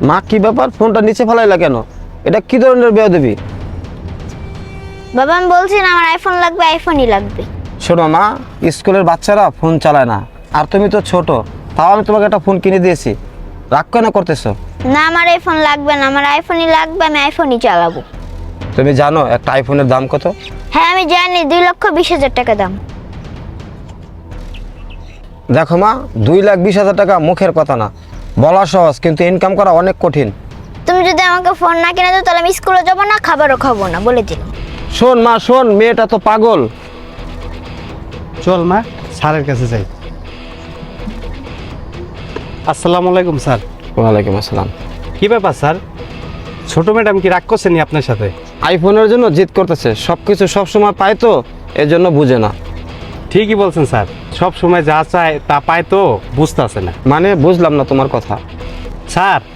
মা কি ব্যাপার, ফোনটা নিচে ফেলাইলা কেন? এটা কি ধরনের বেয়াদবি? বাবা আমি বলছি না আমার আইফোন লাগবে, আইফোনই লাগবে। শোনো মা, স্কুলের বাচ্চারা ফোন চালায় না, আর তুমি তো ছোট, তাও আমি তোমাকে একটা ফোন কিনে দিয়েছি, রাগ কেন করতেছো? না আমার আইফোন লাগবে না, আমার আইফোনই লাগবে, আমি আইফোনই চালাবো। তুমি জানো একটা আইফোনের দাম কত? হ্যাঁ আমি জানি, 2,20,000 টাকা দাম। দেখো মা, 2,20,000 টাকা মুখের কথা না, বলা সহজ কিন্তু ইনকাম করা অনেক কঠিন। তুমি যদি আমাকে ফোন না কিনে দাও তাহলে আমি স্কুলে যাবো না, খাবারও খাবো না, বলে দিলাম। শোন মা শোন, মেয়েটা তো পাগল। চল মা, স্যারের কাছে যাই। আসসালামু আলাইকুম স্যার। ওয়ালাইকুম আসসালাম। কি ব্যাপার স্যার, ছোট ম্যাডাম কি রাগ করছেনি আপনার সাথে? আইফোনের জন্য জিদ করতেছে, সবকিছু সবসময় পায় তো, এর জন্য বুঝে না। ঠিকই বলছেন স্যার, সব সময় যা চায় তা পায় তো বুঝতে আসে না। মানে বুঝলাম না তোমার কথা। স্যার